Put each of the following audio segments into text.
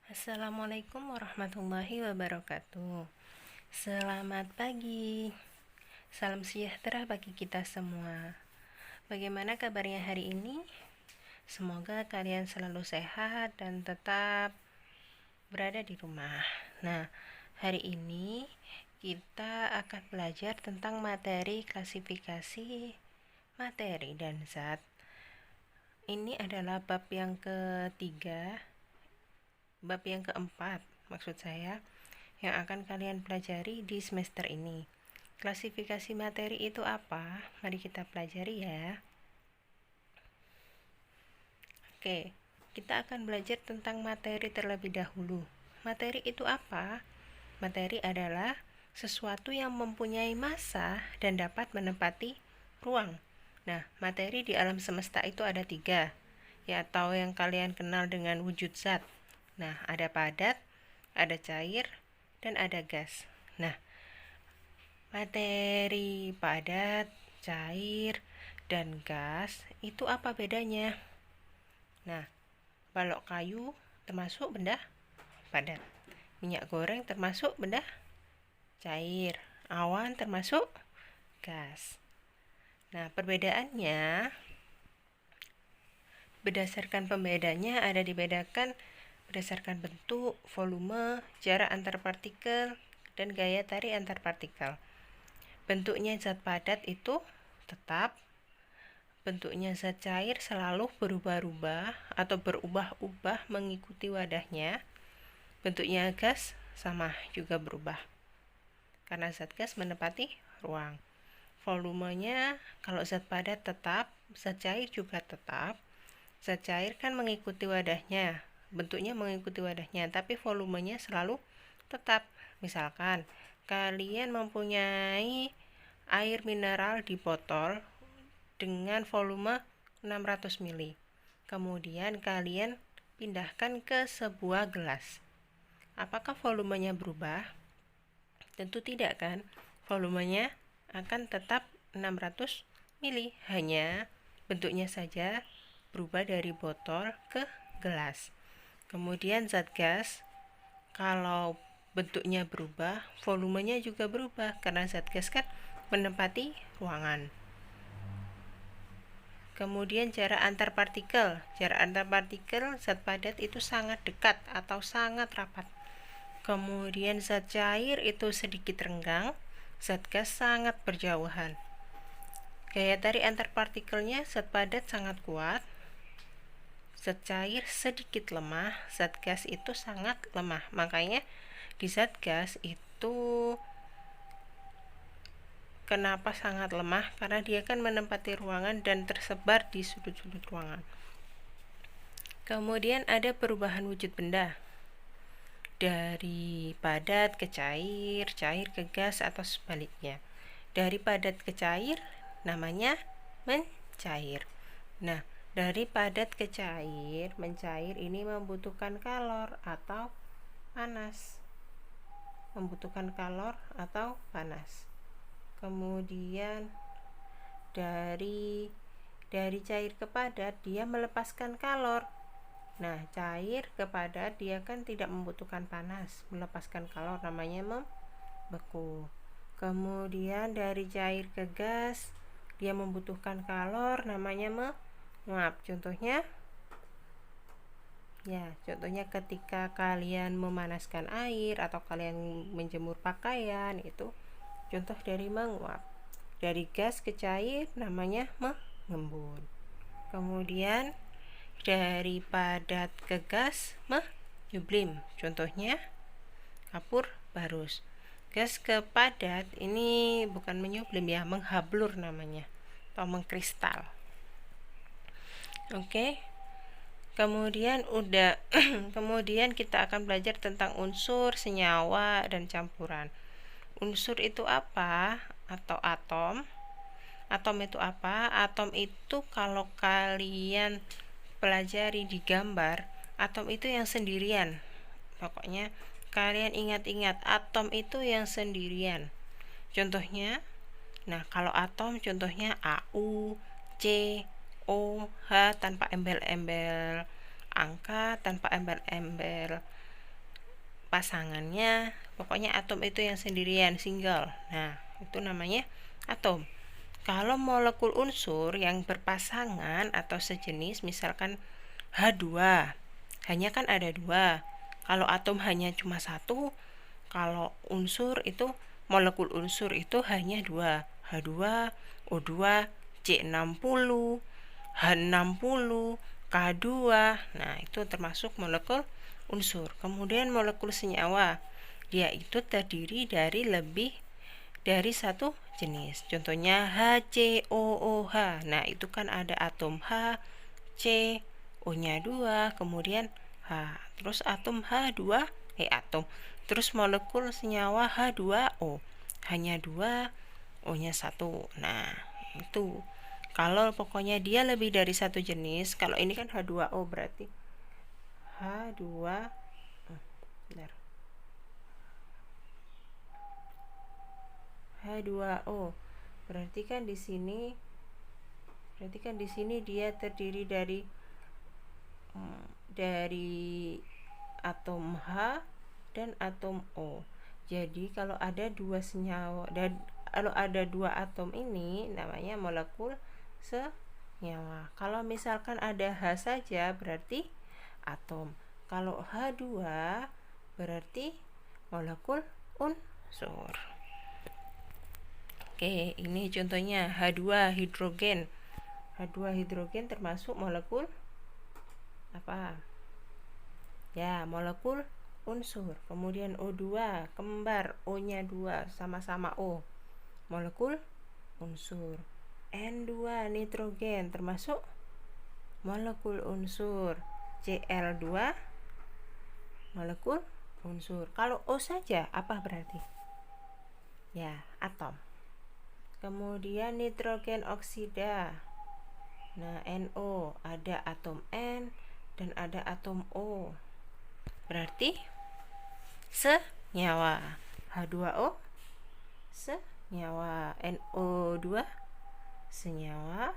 Assalamualaikum warahmatullahi wabarakatuh. Selamat pagi. Salam sejahtera bagi kita semua. Bagaimana kabarnya hari ini? Semoga kalian selalu sehat dan tetap berada di rumah. Nah, hari ini kita akan belajar tentang materi klasifikasi materi dan zat. Ini adalah bab yang ketiga, bab yang keempat maksud saya, yang akan kalian pelajari di semester ini. Klasifikasi materi itu apa? Mari kita pelajari ya. Oke, kita akan belajar tentang materi terlebih dahulu. Materi itu apa? Materi adalah sesuatu yang mempunyai massa dan dapat menempati ruang. Nah, materi di alam semesta itu ada 3, ya, atau yang kalian kenal dengan wujud zat. Nah, ada padat, ada cair, dan ada gas. Nah, materi padat, cair, dan gas itu apa bedanya? Nah, balok kayu termasuk benda padat, minyak goreng termasuk benda cair, awan termasuk gas. Nah, perbedaannya, berdasarkan pembedanya ada dibedakan berdasarkan bentuk, volume, jarak antar partikel, dan gaya tarik antar partikel. Bentuknya zat padat itu tetap, bentuknya zat cair selalu berubah-ubah atau berubah-ubah mengikuti wadahnya. Bentuknya gas sama juga berubah, karena zat gas menempati ruang. Volumenya kalau zat padat tetap, zat cair juga tetap. Zat cair kan mengikuti wadahnya, bentuknya mengikuti wadahnya, tapi volumenya selalu tetap. Misalkan kalian mempunyai air mineral di botol dengan volume 600 ml. Kemudian kalian pindahkan ke sebuah gelas. Apakah volumenya berubah? Tentu tidak kan? Volumenya akan tetap 600 ml, hanya bentuknya saja berubah dari botol ke gelas. Kemudian zat gas, kalau bentuknya berubah, volumenya juga berubah, karena zat gas kan menempati ruangan. Kemudian jarak antar partikel. Jarak antar partikel zat padat itu sangat dekat atau sangat rapat. Kemudian zat cair itu sedikit renggang, zat gas sangat berjauhan. Gaya tarik antar partikelnya zat padat sangat kuat, zat cair sedikit lemah, zat gas itu sangat lemah. Makanya di zat gas itu kenapa sangat lemah? Karena dia kan menempati ruangan dan tersebar di sudut-sudut ruangan. Kemudian ada perubahan wujud benda dari padat ke cair, cair ke gas, atau sebaliknya. Dari padat ke cair namanya mencair. Nah, dari padat ke cair, mencair ini membutuhkan kalor atau panas. Membutuhkan kalor atau panas. Kemudian dari cair ke padat dia melepaskan kalor. Nah, cair ke padat dia kan tidak membutuhkan panas, melepaskan kalor, namanya membeku. Kemudian dari cair ke gas dia membutuhkan kalor, namanya menguap. Contohnya ketika kalian memanaskan air atau kalian menjemur pakaian, itu contoh dari menguap. Dari gas ke cair namanya mengembun. Kemudian dari padat ke gas menyublim. Contohnya kapur barus. Gas ke padat ini bukan menyublim ya, menghablur namanya, atau mengkristal. Oke. Kemudian kemudian kita akan belajar tentang unsur, senyawa, dan campuran. Unsur itu apa? Atau atom. Atom itu apa? Atom itu kalau kalian pelajari di gambar, atom itu yang sendirian. Pokoknya kalian ingat-ingat, atom itu yang sendirian. Contohnya, nah kalau atom contohnya AU, C, O, H tanpa embel-embel angka, tanpa embel-embel pasangannya, pokoknya atom itu yang sendirian, single. Nah, itu namanya atom. Kalau molekul unsur yang berpasangan atau sejenis, misalkan H2, hanya kan ada dua. Kalau atom hanya cuma satu, kalau unsur itu, molekul unsur itu hanya dua, H2, O2, C60, H60, K2. Nah, itu termasuk molekul unsur. Kemudian molekul senyawa, dia itu terdiri dari lebih dari satu jenis. Contohnya HCOOH. Nah, itu kan ada atom H, C, O-nya 2, kemudian H. Terus atom H2, atom. Terus molekul senyawa H2O. Hanya 2, O-nya 1. Nah, itu. Kalau pokoknya dia lebih dari satu jenis, kalau ini kan H2O berarti H2 bentar. H2O. Berarti kan di sini dia terdiri dari atom H dan atom O. Jadi kalau ada dua senyawa dan kalau ada dua atom ini namanya molekul senyawa. Kalau misalkan ada H saja berarti atom. Kalau H2 berarti molekul unsur. Oke, ini contohnya H2 hidrogen. H2 hidrogen termasuk molekul apa? Ya, molekul unsur. Kemudian O2 kembar, O-nya 2 sama-sama O. Molekul unsur. N2 nitrogen termasuk molekul unsur. Cl2 molekul unsur. Kalau O saja apa berarti? Ya, atom. Kemudian nitrogen oksida. Nah, NO ada atom N dan ada atom O. Berarti senyawa. H2O senyawa, NO2 senyawa,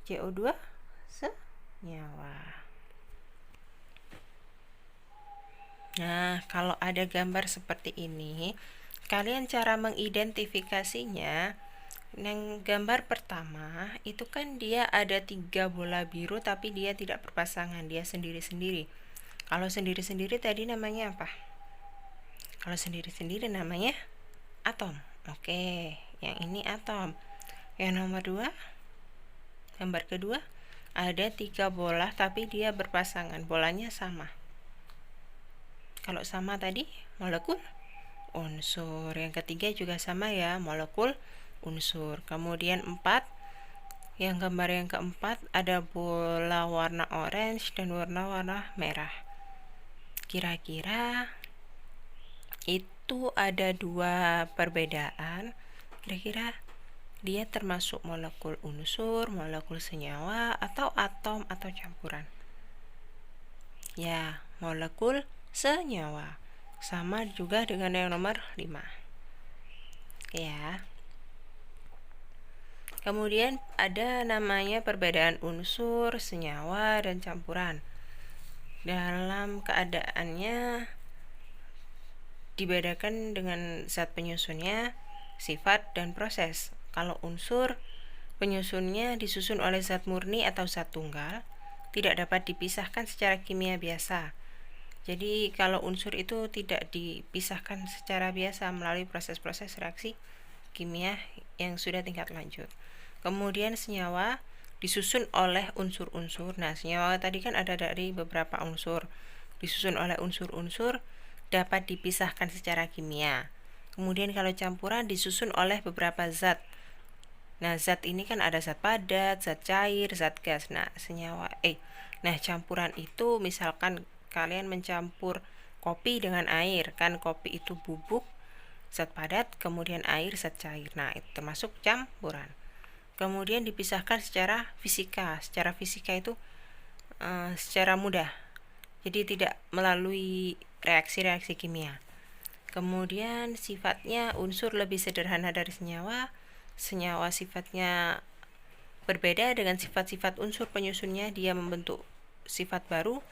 CO2 senyawa. Nah, kalau ada gambar seperti ini, kalian cara mengidentifikasinya, yang gambar pertama itu kan dia ada 3 bola biru tapi dia tidak berpasangan, dia sendiri-sendiri. Kalau sendiri-sendiri tadi namanya apa? Kalau sendiri-sendiri namanya atom. Oke, yang ini atom. Yang nomor 2, gambar kedua, ada 3 bola tapi dia berpasangan, bolanya sama. Kalau sama tadi molekul unsur. Yang ketiga juga sama ya, molekul unsur. Kemudian 4, yang gambar yang keempat ada bola warna orange dan warna merah. Kira-kira itu ada 2 perbedaan. Kira-kira dia termasuk molekul unsur, molekul senyawa, atau atom atau campuran? Ya, molekul senyawa. Sama juga dengan yang nomor 5. Ya. Kemudian ada namanya perbedaan unsur, senyawa, dan campuran. Dalam keadaannya dibedakan dengan zat penyusunnya, sifat, dan proses. Kalau unsur, penyusunnya disusun oleh zat murni atau zat tunggal, tidak dapat dipisahkan secara kimia biasa. Jadi kalau unsur itu tidak dipisahkan secara biasa melalui proses-proses reaksi kimia yang sudah tingkat lanjut. Kemudian senyawa disusun oleh unsur-unsur. Nah, senyawa tadi kan ada dari beberapa unsur, disusun oleh unsur-unsur, dapat dipisahkan secara kimia. Kemudian kalau campuran disusun oleh beberapa zat. Nah, zat ini kan ada zat padat, zat cair, zat gas. Nah, campuran itu misalkan kalian mencampur kopi dengan air, kan kopi itu bubuk, zat padat, kemudian air, zat cair. Nah, itu termasuk campuran. Kemudian dipisahkan secara fisika. Secara fisika itu secara mudah. Jadi tidak melalui reaksi-reaksi kimia. Kemudian sifatnya unsur lebih sederhana dari senyawa. Senyawa sifatnya berbeda dengan sifat-sifat unsur penyusunnya, dia membentuk sifat baru.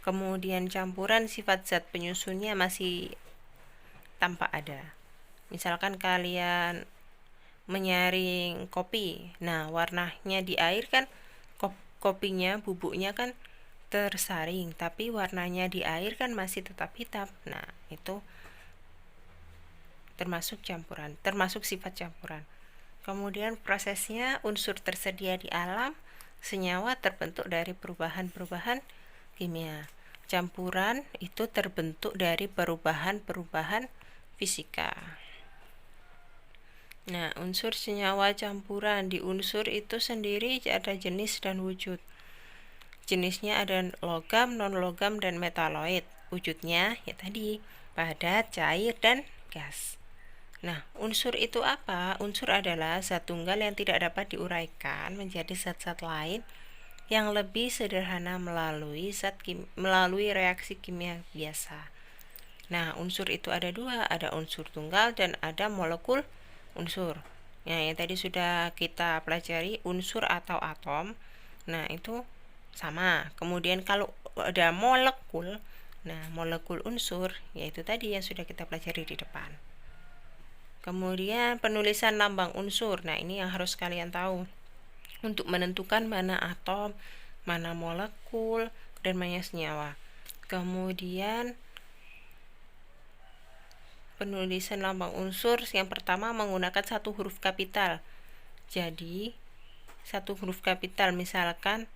kemudian campuran sifat zat penyusunnya masih tampak ada. Misalkan kalian menyaring kopi, nah warnanya di air kan kopinya, bubuknya kan tersaring, tapi warnanya di air kan masih tetap hitam. Nah, itu termasuk campuran, termasuk sifat campuran. Kemudian prosesnya, unsur tersedia di alam, senyawa terbentuk dari perubahan-perubahan kimia. Campuran itu terbentuk dari perubahan-perubahan fisika. Nah, unsur senyawa campuran di unsur itu sendiri ada jenis dan wujud. Jenisnya ada logam, non-logam, dan metaloid. Wujudnya ya tadi, padat, cair, dan gas. Nah, unsur itu apa? Unsur adalah zat tunggal yang tidak dapat diuraikan menjadi zat-zat lain yang lebih sederhana melalui reaksi kimia biasa. Nah, unsur itu ada dua, ada unsur tunggal dan ada molekul unsur. Nah, yang tadi sudah kita pelajari unsur atau atom. Nah, itu sama. Kemudian kalau ada molekul, nah molekul unsur yaitu tadi yang sudah kita pelajari di depan. Kemudian penulisan lambang unsur. Nah, ini yang harus kalian tahu untuk menentukan mana atom, mana molekul, dan mana senyawa. Kemudian penulisan lambang unsur yang pertama menggunakan satu huruf kapital. Jadi satu huruf kapital, misalkan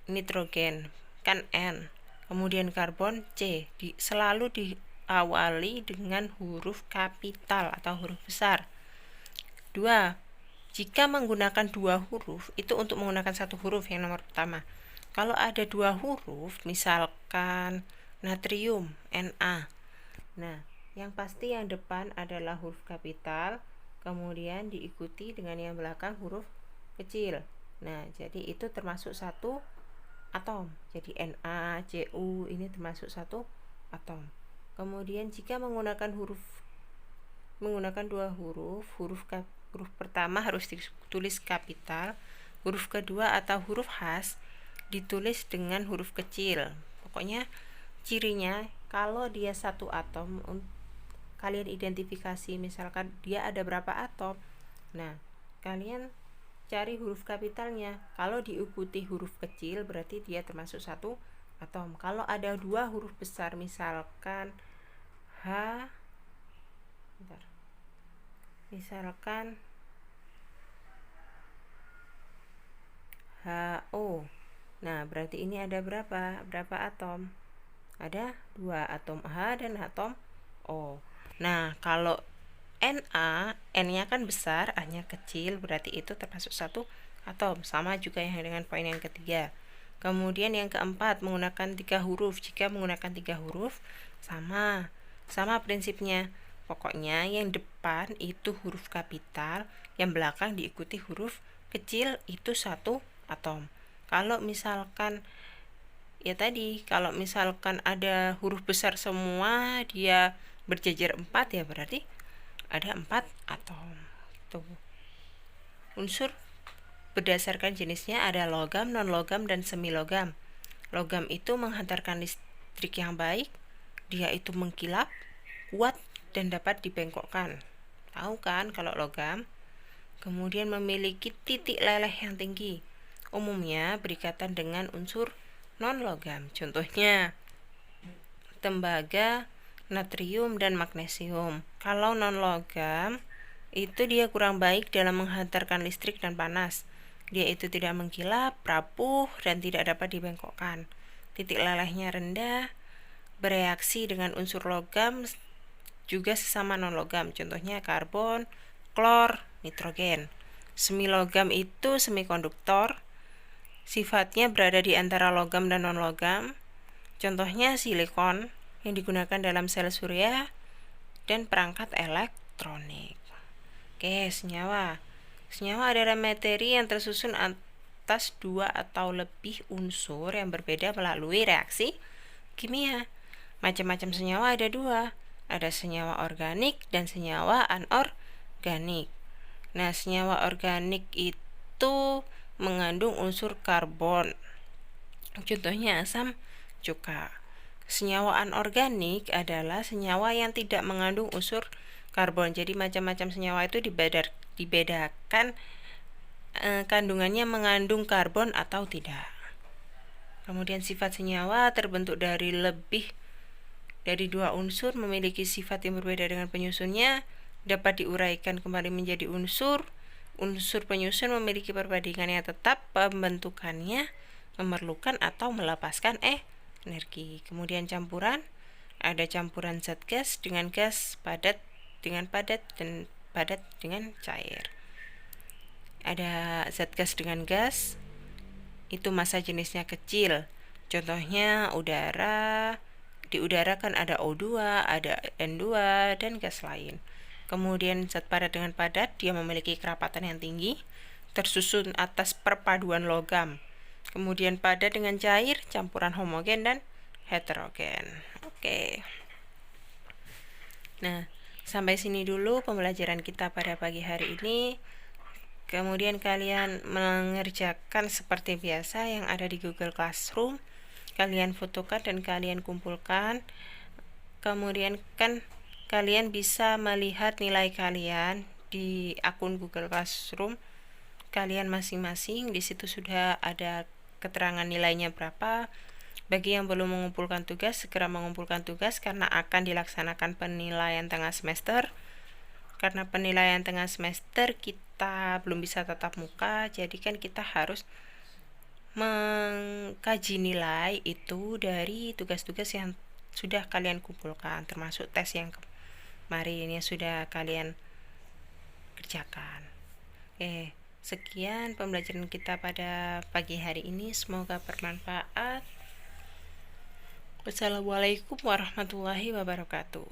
nitrogen kan N, kemudian karbon C, selalu diawali dengan huruf kapital atau huruf besar. 2. Jika menggunakan dua huruf, itu untuk menggunakan satu huruf yang nomor pertama. Kalau ada dua huruf, misalkan natrium Na, nah yang pasti yang depan adalah huruf kapital, kemudian diikuti dengan yang belakang huruf kecil. Nah, jadi itu termasuk satu atom. Jadi NaCu ini termasuk satu atom. Kemudian jika menggunakan dua huruf, huruf pertama harus ditulis kapital, huruf kedua atau huruf khas ditulis dengan huruf kecil. Pokoknya cirinya kalau dia satu atom, kalian identifikasi misalkan dia ada berapa atom. Nah, kalian cari huruf kapitalnya. Kalau diikuti huruf kecil berarti dia termasuk satu atom. Kalau ada dua huruf besar, misalkan HO. Nah, berarti ini ada berapa atom? Ada dua, atom H dan atom O. Nah, kalau N-nya kan besar, A-nya kecil, berarti itu termasuk satu atom. Sama juga yang dengan poin yang ketiga. Kemudian yang keempat, menggunakan tiga huruf. Jika menggunakan tiga huruf, sama prinsipnya. Pokoknya yang depan itu huruf kapital, yang belakang diikuti huruf kecil, itu satu atom. Kalau misalkan kalau misalkan ada huruf besar semua, dia berjejer 4, ya berarti ada 4 atom. Tuh. Unsur berdasarkan jenisnya ada logam, non-logam, dan semilogam. Logam itu menghantarkan listrik yang baik, dia itu mengkilap, kuat, dan dapat dibengkokkan. Tahu kan kalau logam? Kemudian memiliki titik leleh yang tinggi. Umumnya berikatan dengan unsur non-logam. Contohnya tembaga, natrium, dan magnesium. Kalau non-logam itu dia kurang baik dalam menghantarkan listrik dan panas. Dia itu tidak mengkilap, rapuh, dan tidak dapat dibengkokkan. Titik lelehnya rendah, bereaksi dengan unsur logam juga sesama non-logam. Contohnya karbon, klor, nitrogen. Semilogam itu semikonduktor. Sifatnya berada di antara logam dan non-logam. Contohnya silikon yang digunakan dalam sel surya dan perangkat elektronik. Oke, senyawa. Senyawa adalah materi yang tersusun atas dua atau lebih unsur yang berbeda melalui reaksi kimia. Macam-macam senyawa ada dua. Ada senyawa organik dan senyawa anorganik. Nah, senyawa organik itu mengandung unsur karbon. Contohnya asam cuka. Senyawa anorganik adalah senyawa yang tidak mengandung unsur karbon. Jadi macam-macam senyawa itu dibedakan kandungannya mengandung karbon atau tidak. Kemudian sifat senyawa terbentuk dari lebih dari 2 unsur, memiliki sifat yang berbeda dengan penyusunnya, dapat diuraikan kembali menjadi unsur. Unsur penyusun memiliki perbandingan yang tetap, pembentukannya memerlukan atau melepaskan energi. Kemudian campuran, ada campuran zat gas dengan gas, padat dengan padat, dan padat dengan cair. Ada zat gas dengan gas, itu massa jenisnya kecil. Contohnya udara. Di udara kan ada O2, ada N2, dan gas lain. Kemudian zat padat dengan padat, dia memiliki kerapatan yang tinggi, tersusun atas perpaduan logam. Kemudian padat dengan cair, campuran homogen dan heterogen. Oke. Nah, sampai sini dulu pembelajaran kita pada pagi hari ini. Kemudian kalian mengerjakan seperti biasa yang ada di Google Classroom. Kalian fotokan dan kalian kumpulkan. Kemudian kan kalian bisa melihat nilai kalian di akun Google Classroom kalian masing-masing. Di situ sudah ada keterangan nilainya berapa. Bagi yang belum mengumpulkan tugas, segera mengumpulkan tugas karena akan dilaksanakan penilaian tengah semester. Karena penilaian tengah semester kita belum bisa tatap muka, jadi kan kita harus mengkaji nilai itu dari tugas-tugas yang sudah kalian kumpulkan, termasuk tes yang kemarin yang sudah kalian kerjakan. Sekian pembelajaran kita pada pagi hari ini, semoga bermanfaat. Wassalamualaikum warahmatullahi wabarakatuh.